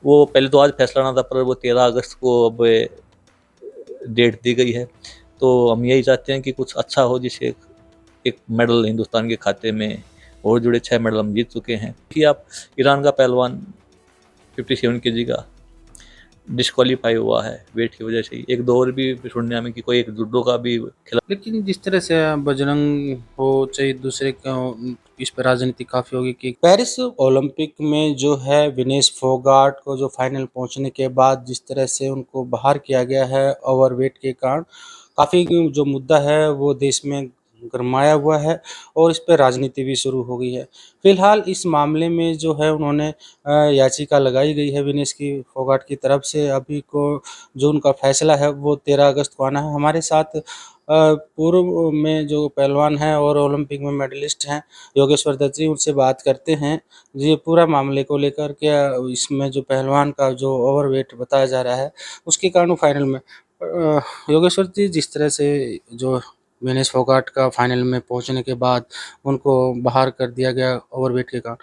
वो पहले तो आज फैसला आना था, पर वो 13 अगस्त को अब डेट दी गई है। तो हम यही चाहते हैं कि कुछ अच्छा हो, जिससे एक मेडल हिंदुस्तान के खाते में और जुड़े। 6 मेडल हम जीत चुके हैं कि आप ईरान का पहलवान 57 केजी का डिस्क्वालीफाई हुआ है वेट की वजह से ही। एक दो और भी सुनने में कि कोई एक जूडो का भी खिला। लेकिन जिस तरह से बजरंग हो चाहे दूसरे का इस पर राजनीति काफ़ी होगी कि पेरिस ओलंपिक में जो है विनेश फोगाट को जो फाइनल पहुंचने के बाद जिस तरह से उनको बाहर किया गया है ओवरवेट के कारण, काफ़ी जो मुद्दा है वो देश में गरमाया हुआ है और इस पर राजनीति भी शुरू हो गई है। फिलहाल इस मामले में जो है उन्होंने याचिका लगाई गई है विनेश की फोगाट की तरफ से। अभी को जो उनका फैसला है वो 13 अगस्त को आना है। हमारे साथ पूर्व में जो पहलवान हैं और ओलंपिक में मेडलिस्ट हैं योगेश्वर दत्त जी, उनसे बात करते हैं ये पूरा मामले को लेकर के। इसमें जो पहलवान का जो ओवरवेट बताया जा रहा है उसके कारण वो फाइनल में योगेश्वर जी, जिस तरह से जो विनेश फोगाट का फाइनल में पहुंचने के बाद उनको बाहर कर दिया गया ओवरवेट के कारण,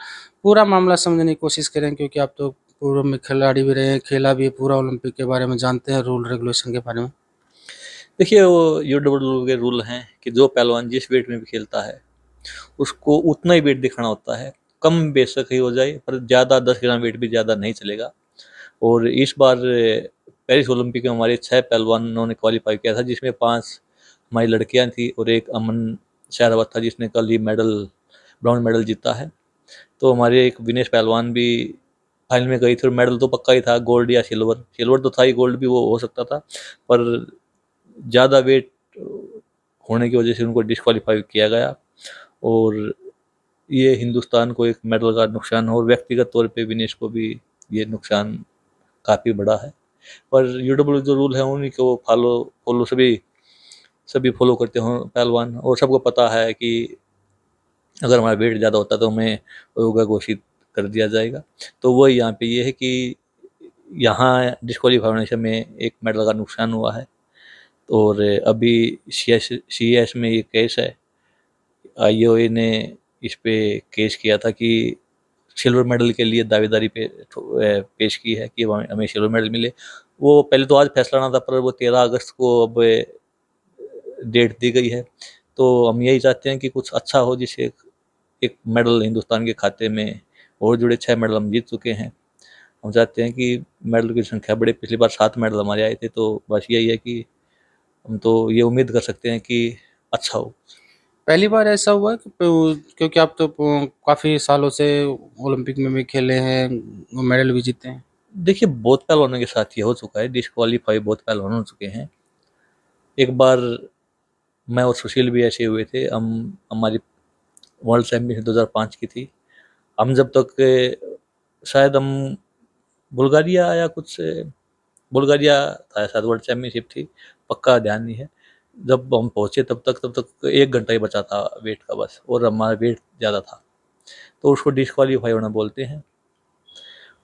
पूरा मामला समझने की कोशिश करें क्योंकि आप तो पूर्व में खिलाड़ी भी रहे हैं, खेला भी है, पूरा ओलंपिक के बारे में जानते हैं, रूल रेगुलेशन के बारे में। देखिए, वो यूडब्ल्यू के रूल हैं कि जो पहलवान जिस वेट में भी खेलता है उसको उतना ही वेट दिखाना होता है। कम बेशक ही हो जाए, पर ज़्यादा 10 ग्राम वेट भी ज़्यादा नहीं चलेगा। और इस बार पेरिस ओलंपिक में हमारे 6 पहलवानों ने क्वालिफाई किया था, जिसमें 5 हमारी लड़कियां थी और एक अमन शहरवत था जिसने कल ही ब्राउन मेडल जीता है। तो हमारे एक विनेश पहलवान भी फाइनल में गई थी और मेडल तो पक्का ही था, गोल्ड या सिल्वर। सिल्वर तो था ही, गोल्ड भी वो हो सकता था, पर ज़्यादा वेट होने की वजह से उनको डिस्क्वालीफाई किया गया। और ये हिंदुस्तान को एक मेडल का नुकसान हो, और व्यक्तिगत तौर पे विनेश को भी ये नुकसान काफ़ी बड़ा है। पर यूडब्ल्यू जो रूल है उन्हीं को फॉलो फॉलो सभी सभी फॉलो करते हो पहलवान, और सबको पता है कि अगर हमारा वेट ज़्यादा होता है तो हमें योगा घोषित कर दिया जाएगा। तो वही यहाँ पे ये है कि यहाँ डिस्क्वालीफाई होने से हमें एक मेडल का नुकसान हुआ है। और अभी सी एस में ये केस है, आईओए ने इस पे केस किया था कि सिल्वर मेडल के लिए दावेदारी पेश की है कि हमें हमें सिल्वर मेडल मिले। वो पहले तो आज फैसला आना था, पर वो 13 अगस्त को अब डेट दी गई है। तो हम यही चाहते हैं कि कुछ अच्छा हो, जिससे एक मेडल हिंदुस्तान के खाते में और जुड़े। 6 मेडल हम जीत चुके हैं। हम चाहते हैं कि मेडल की संख्या बढ़े। पिछली बार 7 मेडल हमारे आए थे, तो बस यही है कि हम तो ये उम्मीद कर सकते हैं कि अच्छा हो। पहली बार ऐसा हुआ है कि क्योंकि आप तो काफ़ी सालों से ओलंपिक में भी खेले हैं, मेडल भी जीते हैं। देखिए, बहुत पहलवानों के साथ ये हो चुका है, डिस्क्वालीफाई बहुत पहलवान हो चुके हैं। एक बार मैं और सुशील भी ऐसे हुए थे। हम हमारी वर्ल्ड चैंपियनशिप 2005 की थी। हम जब तक शायद हम बुल्गारिया या कुछ बुल्गारिया था शायद, वर्ल्ड चैंपियनशिप थी, पक्का ध्यान नहीं है। जब हम पहुंचे तब तक 1 घंटा ही बचा था वेट का बस, और हमारा वेट ज़्यादा था। तो उसको डिस्क्वालीफाई होना बोलते हैं।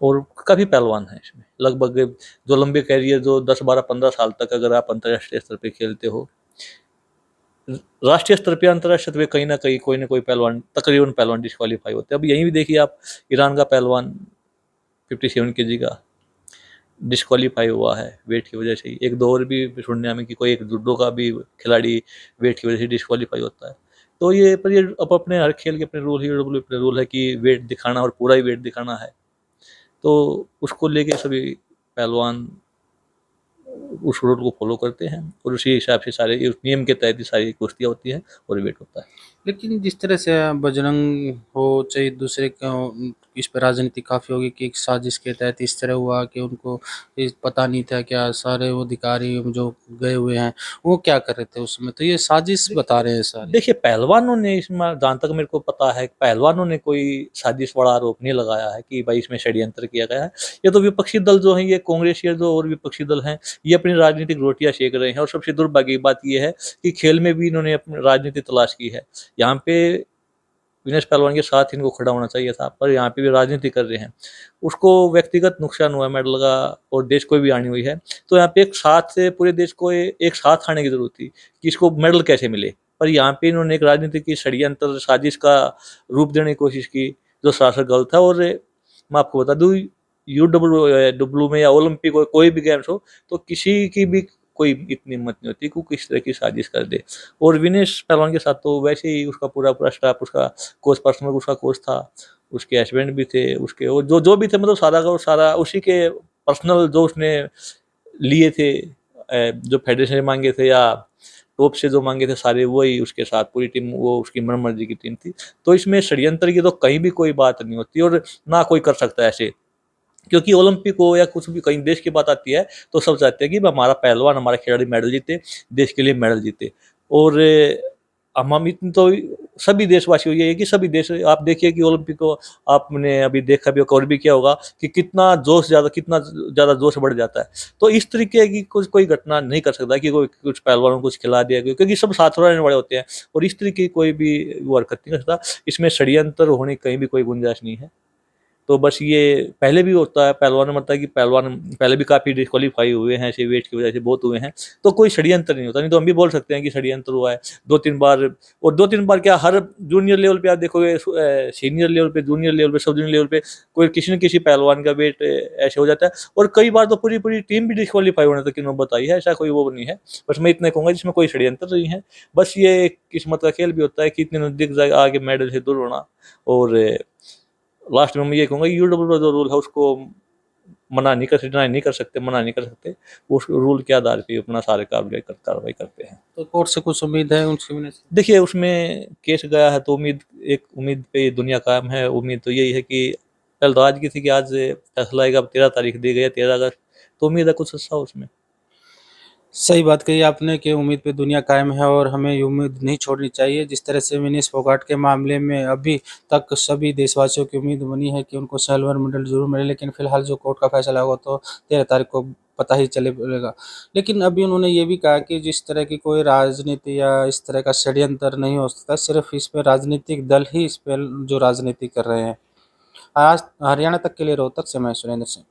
और काफ़ी पहलवान हैं इसमें, लगभग जो लंबे कैरियर, जो 10 12 15 साल तक अगर आप अंतर्राष्ट्रीय स्तर पे खेलते हो, राष्ट्रीय स्तर पे अंतर्राष्ट्रीय स्तर पे कहीं ना कहीं कोई ना कोई पहलवान, तकरीबन पहलवान डिस्क्वालीफाई होते हैं। अब यहीं भी देखिए आप, ईरान का पहलवान 57 केजी का डिस्क्वालीफाई हुआ है वेट की वजह से ही। एक दो और भी सुनने में कि कोई एक जूडो का भी खिलाड़ी वेट की वजह से डिस्क्वालीफाई होता है। तो ये, पर ये अब अपने हर खेल के अपने रूल ही, डब्ल्यू अपने रूल है कि वेट दिखाना और पूरा ही वेट दिखाना है। तो उसको लेके सभी पहलवान उस रूल को फॉलो करते हैं, और उसी हिसाब से सारे उस नियम के तहत ही सारी कुश्तियाँ होती हैं और वेट होता है। लेकिन जिस तरह से बजरंग हो चाहे दूसरे का इस पर राजनीति काफ़ी होगी कि एक साजिश के तहत इस तरह हुआ कि उनको पता नहीं था क्या सारे वो अधिकारी जो गए हुए हैं वो क्या कर रहे थे उस समय, तो ये साजिश बता रहे हैं सारे। देखिए, पहलवानों ने इसमें, जहाँ तक मेरे को पता है, पहलवानों ने कोई साजिश वाला आरोप नहीं लगाया है कि भाई इसमें षड्यंत्र किया गया है। ये तो विपक्षी दल जो हैं, ये कांग्रेसिया जो और विपक्षी दल हैं, ये अपनी राजनीतिक रोटियां सेक रहे हैं। और सबसे दुर्भाग्य की बात ये है कि खेल में भी इन्होंने अपनी राजनीति तलाश की है। यहाँ पे विनेश पहलवान के साथ इनको खड़ा होना चाहिए था, पर यहाँ पे भी राजनीति कर रहे हैं। उसको व्यक्तिगत नुकसान हुआ है मेडल का, और देश को भी हानि हुई है। तो यहाँ पे एक साथ से पूरे देश को एक साथ आने की जरूरत थी कि इसको मेडल कैसे मिले। पर यहाँ पे इन्होंने एक राजनीति की षड्यंत्र साजिश का रूप देने की कोशिश की, जो सरासर गलत है। और मैं आपको बता दूं, यूडब्ल्यू में या ओलंपिक हो, कोई भी गेम्स हो, तो किसी की भी कोई इतनी हिम्मत नहीं होती कि वो किस तरह की साजिश कर दे। और विनेश पहलवान के साथ तो वैसे ही उसका पूरा स्टाफ, उसका कोच, पर्सनल उसका कोच था, उसके हस्बैंड भी थे, उसके और जो जो भी थे, मतलब सारा का वो सारा उसी के पर्सनल जो उसने लिए थे, जो फेडरेशन से मांगे थे या टॉप से जो मांगे थे सारे, वही उसके साथ पूरी टीम, वो उसकी मनमर्जी की टीम थी। तो इसमें षड्यंत्र की तो कहीं भी कोई बात नहीं होती और ना कोई कर सकता है ऐसे, क्योंकि ओलंपिक हो या कुछ भी कहीं देश की बात आती है तो सब चाहते हैं कि हमारा पहलवान, हमारा खिलाड़ी मेडल जीते, देश के लिए मेडल जीते। और हम इतनी तो सभी देशवासी ये है कि सभी देश, आप देखिए कि ओलंपिक को आपने अभी देखा भी होगा और भी क्या होगा कि कितना ज़्यादा जोश बढ़ जाता है। तो इस तरीके की कुछ कोई घटना नहीं कर सकता कि कोई कुछ पहलवानों को कुछ खिला दिया गया, क्योंकि सब साथ रहने वाले होते हैं और इस तरीके की कोई भी वो हरकत नहीं कर सकता। इसमें षड्यंत्र होने की कहीं भी कोई गुंजाइश नहीं है। तो बस ये पहले भी होता है, पहलवान में मतलब कि पहलवान पहले भी काफ़ी डिस्क्वालीफाई हुए हैं ऐसे वेट की वजह से, बहुत हुए हैं। तो कोई षड्यंत्र नहीं होता, नहीं तो हम भी बोल सकते हैं कि षड्यंत्र हुआ है 2-3 बार। और 2-3 बार क्या, हर जूनियर लेवल पे आप देखोगे, सीनियर लेवल पे, जूनियर लेवल पे, सब जूनियर लेवल पे कोई किसी न किसी पहलवान का वेट ऐसे हो जाता है। और कई बार तो पूरी टीम भी डिस्क्वालीफाई होने तक की नौबत आई है, ऐसा कोई वो नहीं है। बस मैं इतना कहूँगा जिसमें कोई षड्यंत्र नहीं है। बस ये एक किस्मत का खेल भी होता है कि इतने नज़दीक आगे मेडल से दूर होना। और लास्ट में मैं ये कहूँगा, यूडब्ल्यू जो रूल है उसको नहीं कर सकते, मना नहीं कर सकते। उस रूल के आधार पे अपना सारे कार्रवाई करते हैं। तो कोर्ट से कुछ उम्मीद है उनसे मिलने से? देखिए, उसमें केस गया है तो उम्मीद पे दुनिया कायम है। उम्मीद तो यही है कि कल तो आज की थी कि आज फैसला आएगा, 13 तारीख दी गई है, 13 अगस्त, तो उम्मीद है कुछ अच्छा हो उसमें। सही बात कही आपने कि उम्मीद पे दुनिया कायम है और हमें ये उम्मीद नहीं छोड़नी चाहिए। जिस तरह से विनेश फोगाट के मामले में अभी तक सभी देशवासियों की उम्मीद बनी है कि उनको सिल्वर मेडल ज़रूर मिले, लेकिन फ़िलहाल जो कोर्ट का फैसला होगा तो 13 तारीख को पता ही चलेगा। लेकिन अभी उन्होंने ये भी कहा कि जिस तरह की कोई राजनीति या इस तरह का षड्यंत्र नहीं हो सकता, सिर्फ़ इस पे राजनीतिक दल ही इस पे जो राजनीति कर रहे हैं। आज हरियाणा तक के लिए रोहतक से मैं सुरेंद्र सिंह।